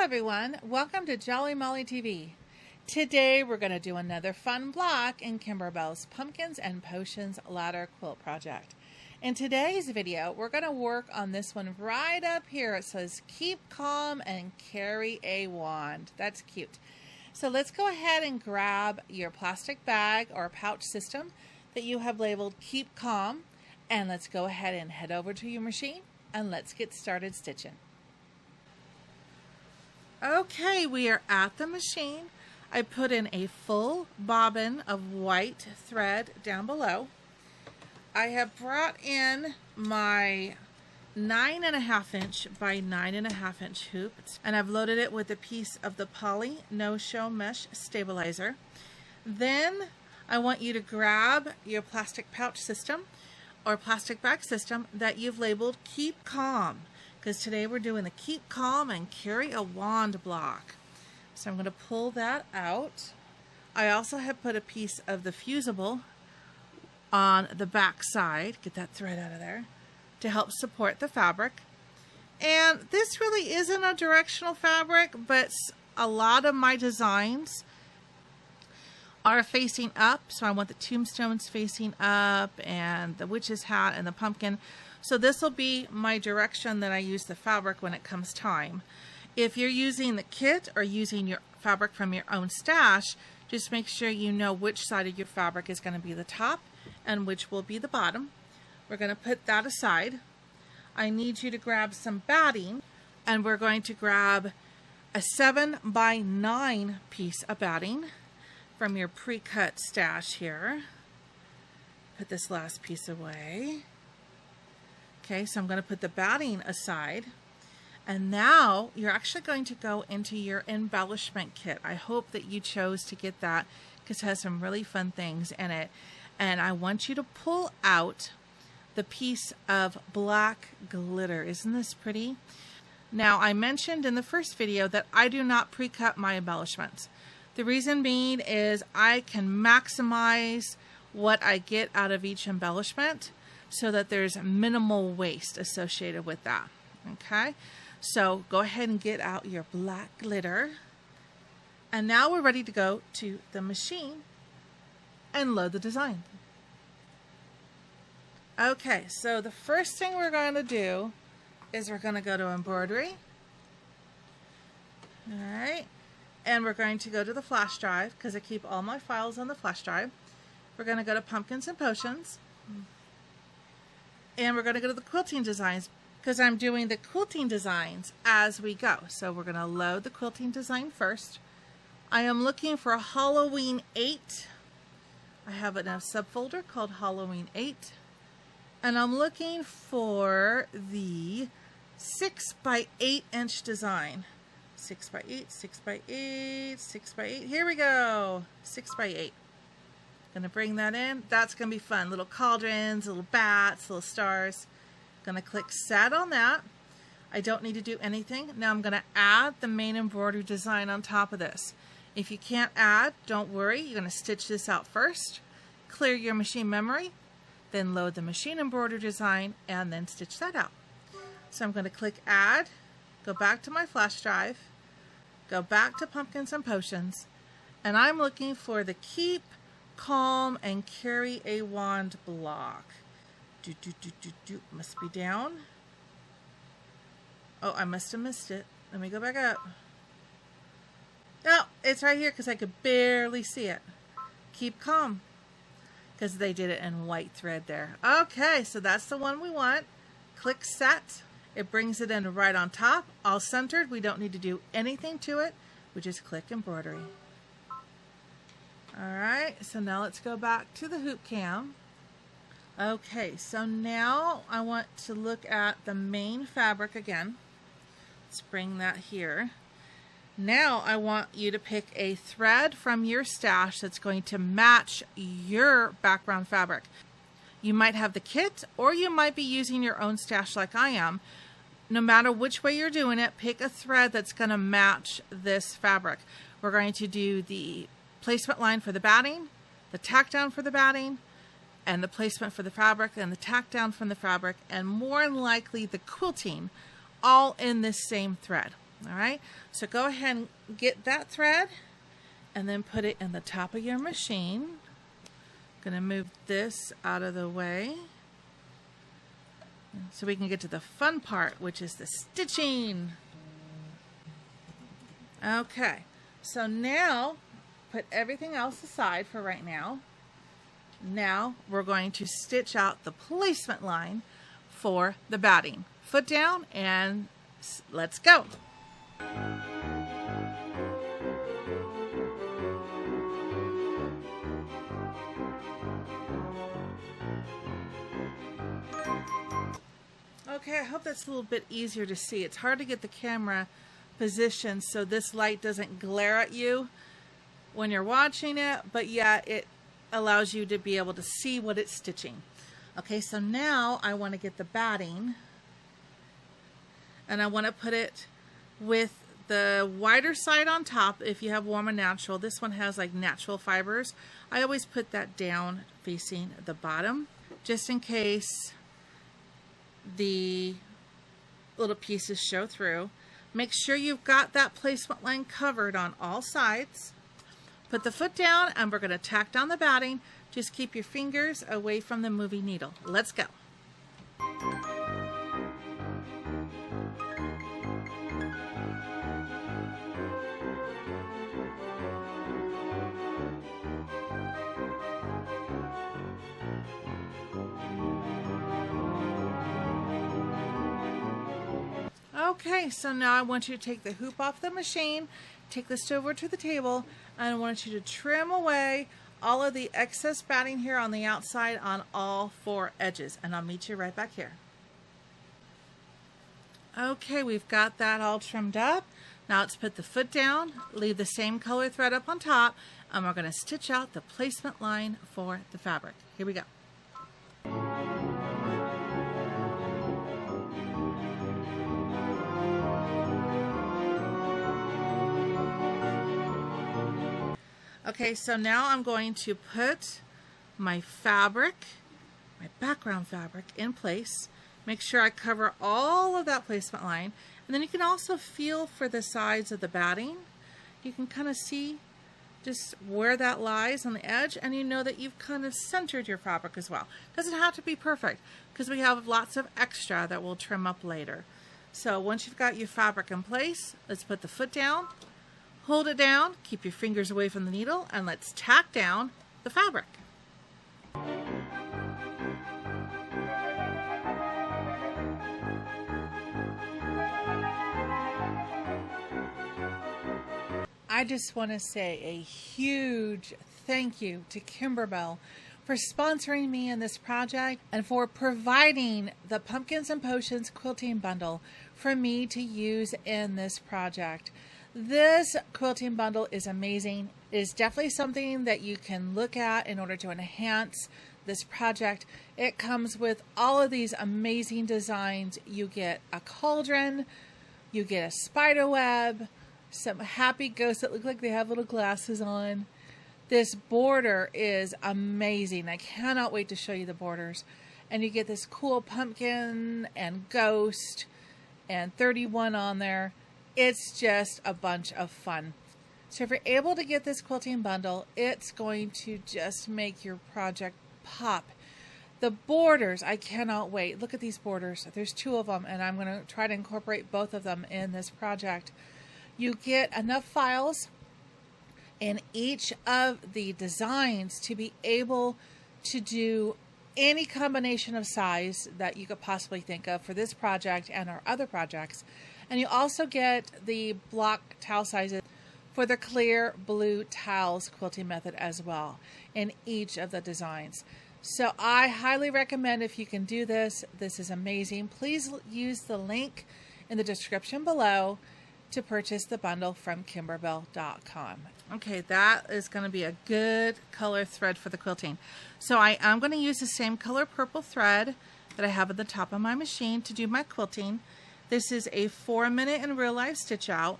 everyone, welcome to Jolly Molly TV. Today we're going to do another fun block in Kimberbell's Pumpkins and Potions ladder quilt project. In today's video we're going to work on this one right up here. It says keep calm and carry a wand. That's cute. So let's go ahead and grab your plastic bag or pouch system that you have labeled keep calm, and let's go ahead and head over to your machine and let's get started stitching. Okay, we are at the machine. I put in a full bobbin of white thread down below. I have brought in my 9.5 inch by 9.5 inch hoop, and I've loaded it with a piece of the poly no-show mesh stabilizer. Then I want you to grab your plastic pouch system or plastic bag system that you've labeled keep calm, because today we're doing the keep calm and carry a wand block. So I'm going to pull that out. I also have put a piece of the fusible on the back side, get that thread out of there, to help support the fabric. And this really isn't a directional fabric, but a lot of my designs are facing up. So I want the tombstones facing up and the witch's hat and the pumpkin. So this will be my direction that I use the fabric when it comes time. If you're using the kit or using your fabric from your own stash, just make sure you know which side of your fabric is going to be the top and which will be the bottom. We're going to put that aside. I need you to grab some batting, and we're going to grab a 7 by 9 piece of batting from your pre-cut stash here. Put this last piece away. Okay, so I'm going to put the batting aside, and now you're actually going to go into your embellishment kit. I hope that you chose to get that because it has some really fun things in it. And I want you to pull out the piece of black glitter. Isn't this pretty? Now, I mentioned in the first video that I do not pre-cut my embellishments. The reason being is I can maximize what I get out of each embellishment so that there's minimal waste associated with that. Okay, so go ahead and get out your black glitter. And now we're ready to go to the machine and load the design. Okay, so the first thing we're going to do is we're going to go to Embroidery. All right, and we're going to go to the flash drive because I keep all my files on the flash drive. We're going to go to Pumpkins and Potions. And we're going to go to the quilting designs because I'm doing the quilting designs as we go. So we're going to load the quilting design first. I am looking for a Halloween 8. I have a subfolder called Halloween 8. And I'm looking for the 6 by 8 inch design. 6 by 8, 6 by 8, 6 by 8. Here we go. 6 by 8. Gonna bring that in. That's gonna be fun. Little cauldrons, little bats, little stars. Gonna click set on that. I don't need to do anything. Now I'm gonna add the main embroidery design on top of this. If you can't add, don't worry. You're gonna stitch this out first. Clear your machine memory, then load the machine embroidery design, and then stitch that out. So I'm gonna click add, go back to my flash drive, go back to Pumpkins and Potions, and I'm looking for the keep calm and carry a wand block. Must be down. Oh, I must have missed it. Let me go back up. Oh, it's right here because I could barely see it. Keep calm, because they did it in white thread there. Okay, so that's the one we want. Click set. It brings it in right on top, all centered. We don't need to do anything to it. We just click embroidery. Alright, so now let's go back to the hoop cam. Okay, so now I want to look at the main fabric again. Let's bring that here. Now I want you to pick a thread from your stash that's going to match your background fabric. You might have the kit, or you might be using your own stash like I am. No matter which way you're doing it, pick a thread that's going to match this fabric. We're going to do the placement line for the batting, the tack down for the batting, and the placement for the fabric, and the tack down from the fabric, and more than likely the quilting, all in this same thread. All right, so go ahead and get that thread and then put it in the top of your machine. I'm gonna move this out of the way so we can get to the fun part, which is the stitching. Okay, so now put everything else aside for right now. Now we're going to stitch out the placement line for the batting. Foot down and let's go. Okay, I hope that's a little bit easier to see. It's hard to get the camera positioned so this light doesn't glare at you when you're watching it, but yeah, it allows you to be able to see what it's stitching. Okay, so now I want to get the batting and I want to put it with the wider side on top. If you have warm and natural, this one has like natural fibers. I always put that down facing the bottom just in case the little pieces show through. Make sure you've got that placement line covered on all sides. Put the foot down and we're going to tack down the batting. Just keep your fingers away from the moving needle. Let's go. Okay, so now I want you to take the hoop off the machine, take this over to the table, and I want you to trim away all of the excess batting here on the outside on all 4 edges, and I'll meet you right back here. Okay, we've got that all trimmed up. Now let's put the foot down, leave the same color thread up on top, and we're going to stitch out the placement line for the fabric. Here we go. Okay, so now I'm going to put my fabric, my background fabric, in place. Make sure I cover all of that placement line. And then you can also feel for the sides of the batting. You can kind of see just where that lies on the edge, and you know that you've kind of centered your fabric as well. Doesn't have to be perfect because we have lots of extra that we'll trim up later. So once you've got your fabric in place, let's put the foot down. Hold it down, keep your fingers away from the needle, and let's tack down the fabric. I just want to say a huge thank you to Kimberbell for sponsoring me in this project and for providing the Pumpkins and Potions quilting bundle for me to use in this project. This quilting bundle is amazing. It is definitely something that you can look at in order to enhance this project. It comes with all of these amazing designs. You get a cauldron, you get a spider web, some happy ghosts that look like they have little glasses on. This border is amazing. I cannot wait to show you the borders. And you get this cool pumpkin and ghost and 31 on there. It's just a bunch of fun. So if you're able to get this quilting bundle, it's going to just make your project pop. The borders, I cannot wait. Look at these borders. There's 2 of them, and I'm going to try to incorporate both of them in this project. You get enough files in each of the designs to be able to do any combination of size that you could possibly think of for this project and our other projects. And you also get the block towel sizes for the clear blue towels quilting method as well in each of the designs. So I highly recommend if you can do this. This is amazing. Please use the link in the description below to purchase the bundle from Kimberbell.com. Okay, that is going to be a good color thread for the quilting. So I am going to use the same color purple thread that I have at the top of my machine to do my quilting. This is a 4-minute in real life stitch out.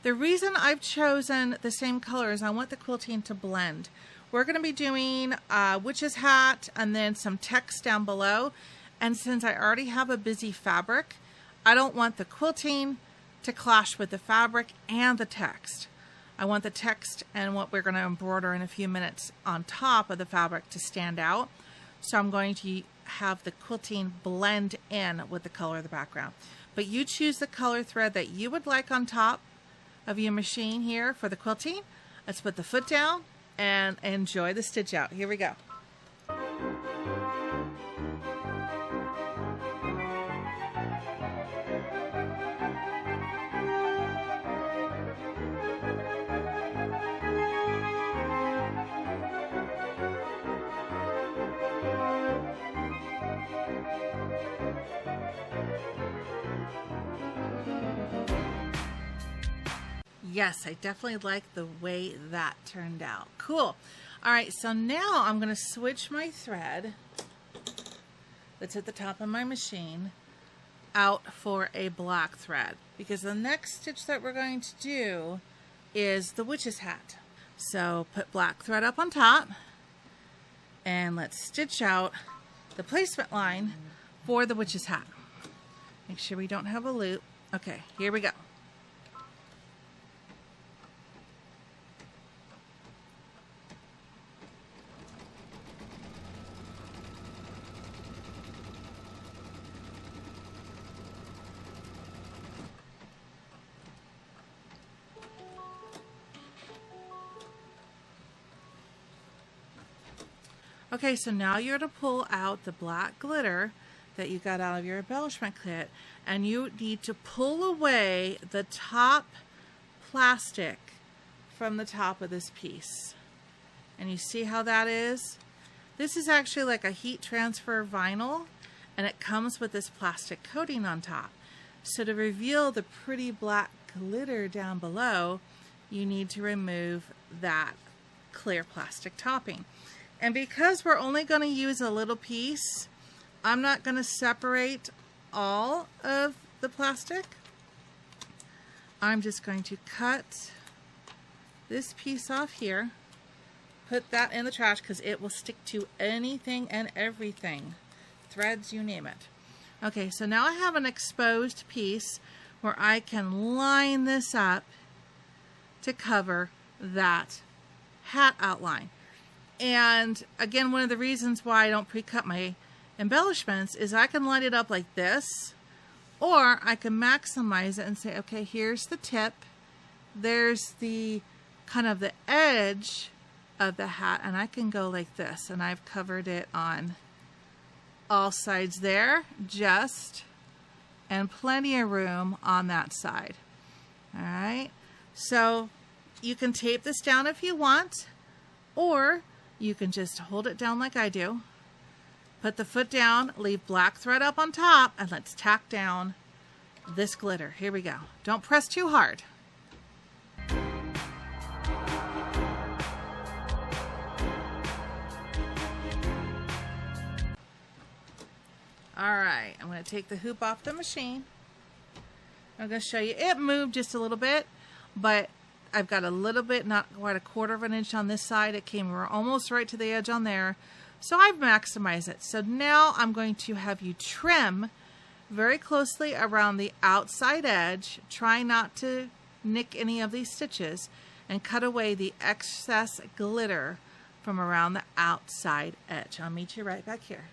The reason I've chosen the same color is I want the quilting to blend. We're going to be doing a witch's hat and then some text down below. And since I already have a busy fabric, I don't want the quilting to clash with the fabric and the text. I want the text and what we're going to embroider in a few minutes on top of the fabric to stand out. So I'm going to have the quilting blend in with the color of the background. But you choose the color thread that you would like on top of your machine here for the quilting. Let's put the foot down and enjoy the stitch out. Here we go. Yes, I definitely like the way that turned out. Cool. All right, so now I'm going to switch my thread that's at the top of my machine out for a black thread, because the next stitch that we're going to do is the witch's hat. So put black thread up on top and let's stitch out the placement line for the witch's hat. Make sure we don't have a loop. Okay, here we go. Okay, so now you're to pull out the black glitter that you got out of your embellishment kit, and you need to pull away the top plastic from the top of this piece. And you see how that is? This is actually like a heat transfer vinyl, and it comes with this plastic coating on top. So to reveal the pretty black glitter down below, you need to remove that clear plastic topping. And because we're only going to use a little piece, I'm not going to separate all of the plastic. I'm just going to cut this piece off here, put that in the trash because it will stick to anything and everything. Threads, you name it. Okay, so now I have an exposed piece where I can line this up to cover that hat outline. And again, one of the reasons why I don't pre-cut my embellishments is I can line it up like this, or I can maximize it and say, okay, here's the tip, there's the kind of the edge of the hat, and I can go like this, and I've covered it on all sides there, and plenty of room on that side. All right, so you can tape this down if you want, or you can just hold it down like I do. Put the foot down, leave black thread up on top, and let's tack down this glitter. Here we go. Don't press too hard. All right, I'm going to take the hoop off the machine. I'm going to show you. It moved just a little bit, but I've got a little bit, not quite a quarter of an inch on this side. It came almost right to the edge on there. So I've maximized it. So now I'm going to have you trim very closely around the outside edge. Try not to nick any of these stitches, and cut away the excess glitter from around the outside edge. I'll meet you right back here.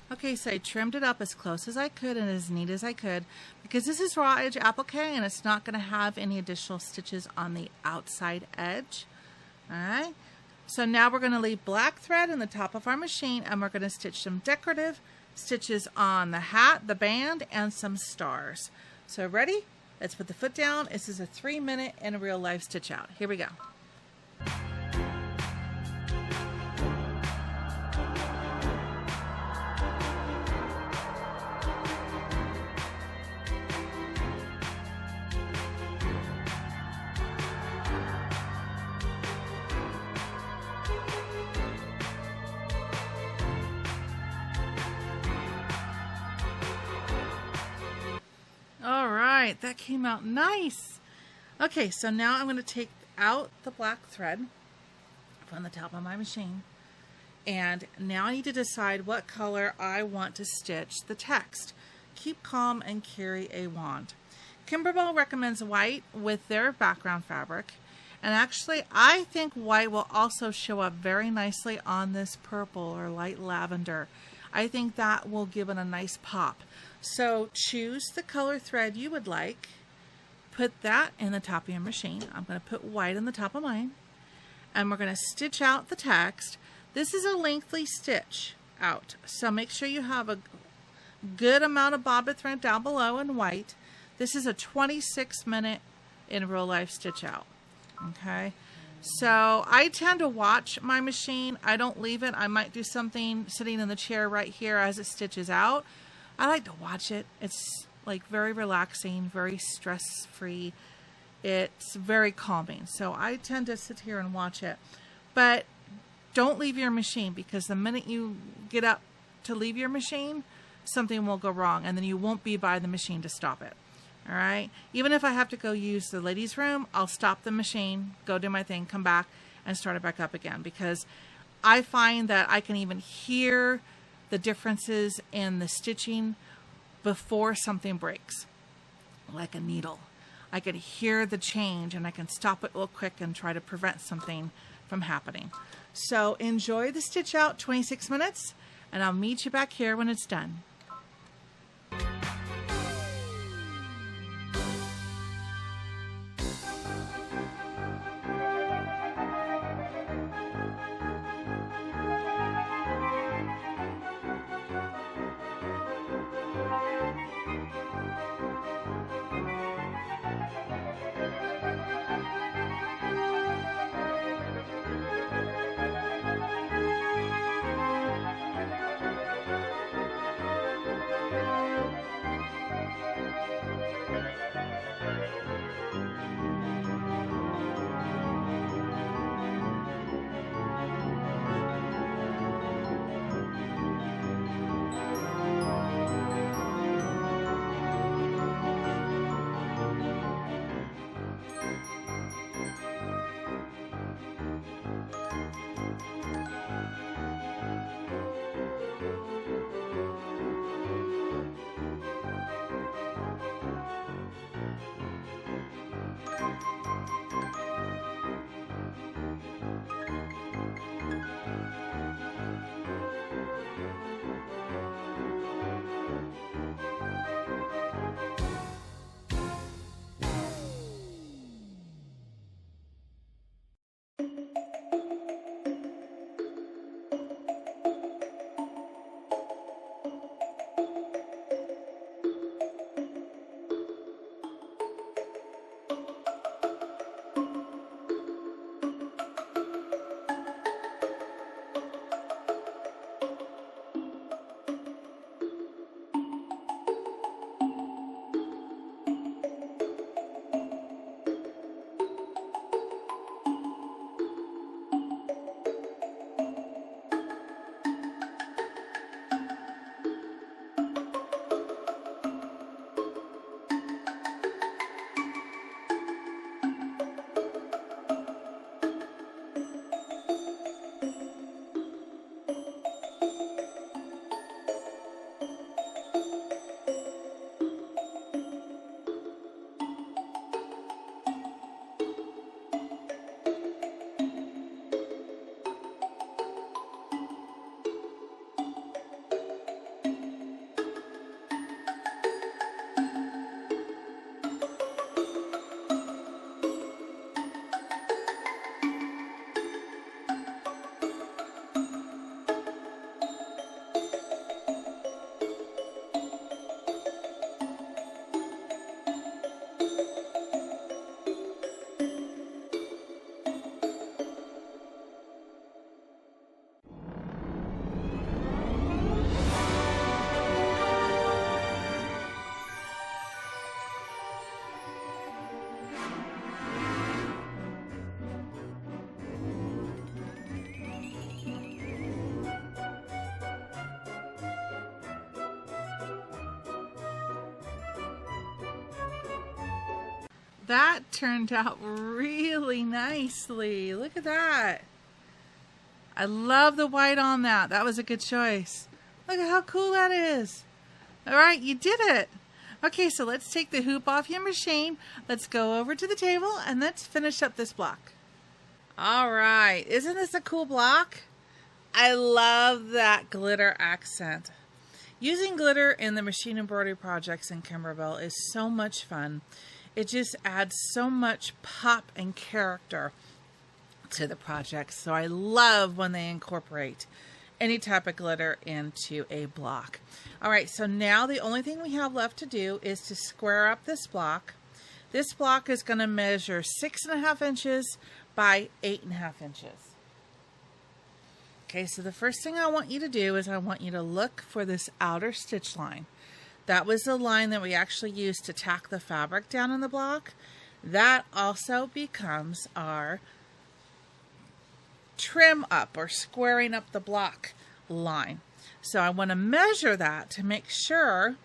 Okay, so I trimmed it up as close as I could and as neat as I could, because this is raw edge applique and it's not going to have any additional stitches on the outside edge. All right, so now we're going to leave black thread in the top of our machine, and we're going to stitch some decorative stitches on the hat, the band, and some stars. So ready? Let's put the foot down. This is a 3-minute in a real life stitch out. Here we go. That came out nice. Okay, so now I'm going to take out the black thread from the top of my machine, and now I need to decide what color I want to stitch the text. Keep calm and carry a wand. Kimberbell recommends white with their background fabric. And actually, I think white will also show up very nicely on this purple or light lavender. I think that will give it a nice pop. So choose the color thread you would like. Put that in the top of your machine. I'm going to put white in the top of mine. And we're going to stitch out the text. This is a lengthy stitch out. So make sure you have a good amount of bobbin thread down below in white. This is a 26-minute in real life stitch out. Okay, so I tend to watch my machine. I don't leave it. I might do something sitting in the chair right here as it stitches out. I like to watch it. It's like very relaxing, very stress-free. It's very calming. So I tend to sit here and watch it. But don't leave your machine, because the minute you get up to leave your machine, something will go wrong, and then you won't be by the machine to stop it. All right, even if I have to go use the ladies' room, I'll stop the machine, go do my thing, come back, and start it back up again, because I find that I can even hear the differences in the stitching before something breaks, like a needle. I can hear the change, and I can stop it real quick and try to prevent something from happening. So enjoy the stitch out, 26 minutes, and I'll meet you back here when it's done. That turned out really nicely. Look at that. I love the white on that. That was a good choice. Look at how cool that is. All right, you did it. Okay, so let's take the hoop off your machine. Let's go over to the table and let's finish up this block. All right, isn't this a cool block? I love that glitter accent. Using glitter in the machine embroidery projects in Kimberbell is so much fun. It just adds so much pop and character to the project. So I love when they incorporate any type of glitter into a block. All right, so now the only thing we have left to do is to square up this block. This block is going to measure 6.5 inches by 8.5 inches. Okay, so the first thing I want you to do is I want you to look for this outer stitch line. That was the line that we actually used to tack the fabric down in the block. That also becomes our trim up or squaring up the block line. So I want to measure that to make sure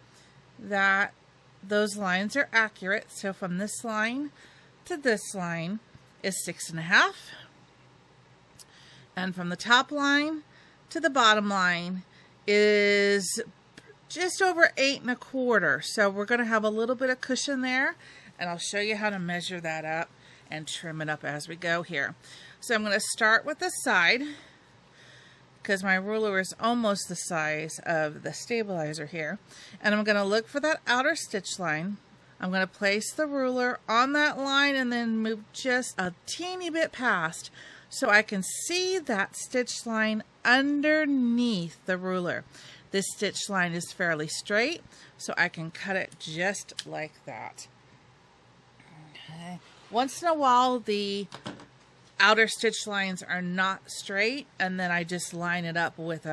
that those lines are accurate. So from this line to this line is 6.5. And from the top line to the bottom line is just over 8.25. So we're going to have a little bit of cushion there, and I'll show you how to measure that up and trim it up as we go here. So I'm going to start with the side because my ruler is almost the size of the stabilizer here. And I'm going to look for that outer stitch line. I'm going to place the ruler on that line and then move just a teeny bit past so I can see that stitch line underneath the ruler. This stitch line is fairly straight, so I can cut it just like that. Okay. Once in a while, the outer stitch lines are not straight, and then I just line it up with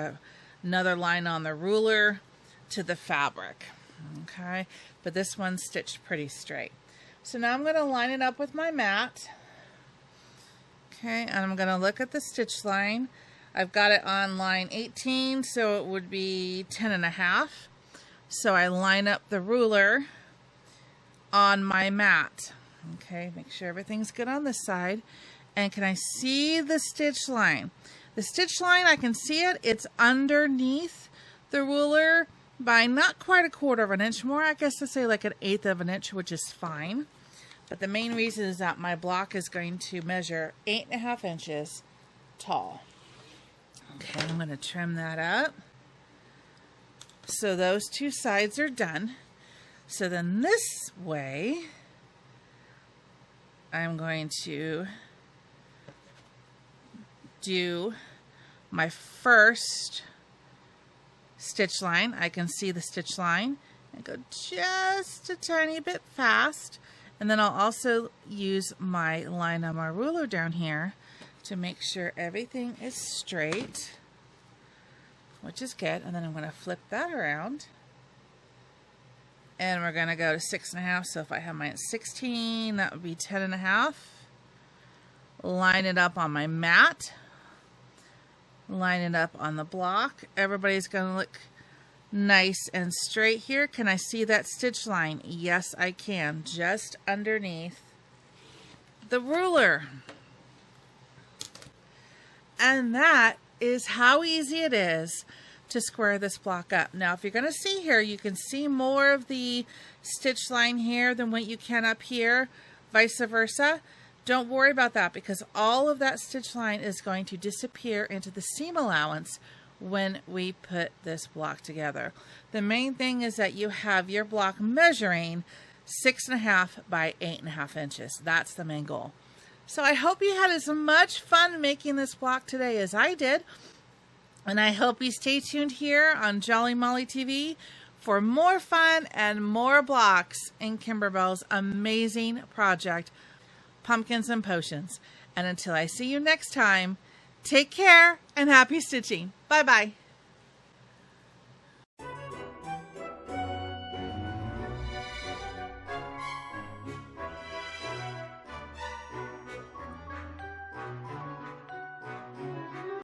another line on the ruler to the fabric. Okay, but this one's stitched pretty straight. So now I'm going to line it up with my mat. Okay, and I'm going to look at the stitch line. I've got it on line 18, so it would be 10.5. So I line up the ruler on my mat. Okay, make sure everything's good on this side. And can I see the stitch line? The stitch line, I can see it. It's underneath the ruler by not quite 1/4 inch, more I guess to say like 1/8 inch, which is fine. But the main reason is that my block is going to measure 8.5 inches tall. Okay, I'm going to trim that up. So those two sides are done. So then this way, I'm going to do my first stitch line. I can see the stitch line and go just a tiny bit fast. And then I'll also use my line on my ruler down here to make sure everything is straight, which is good. And then I'm going to flip that around. And we're going to go to 6.5. So if I have mine at 16, that would be 10.5. Line it up on my mat. Line it up on the block. Everybody's going to look nice and straight here. Can I see that stitch line? Yes, I can. Just underneath the ruler. And that is how easy it is to square this block up. Now, if you're going to see here, you can see more of the stitch line here than what you can up here, vice versa. Don't worry about that because all of that stitch line is going to disappear into the seam allowance when we put this block together. The main thing is that you have your block measuring 6.5 by 8.5 inches. That's the main goal. So I hope you had as much fun making this block today as I did. And I hope you stay tuned here on Jolly Molly TV for more fun and more blocks in Kimberbell's amazing project, Pumpkins and Potions. And until I see you next time, take care and happy stitching. Bye-bye.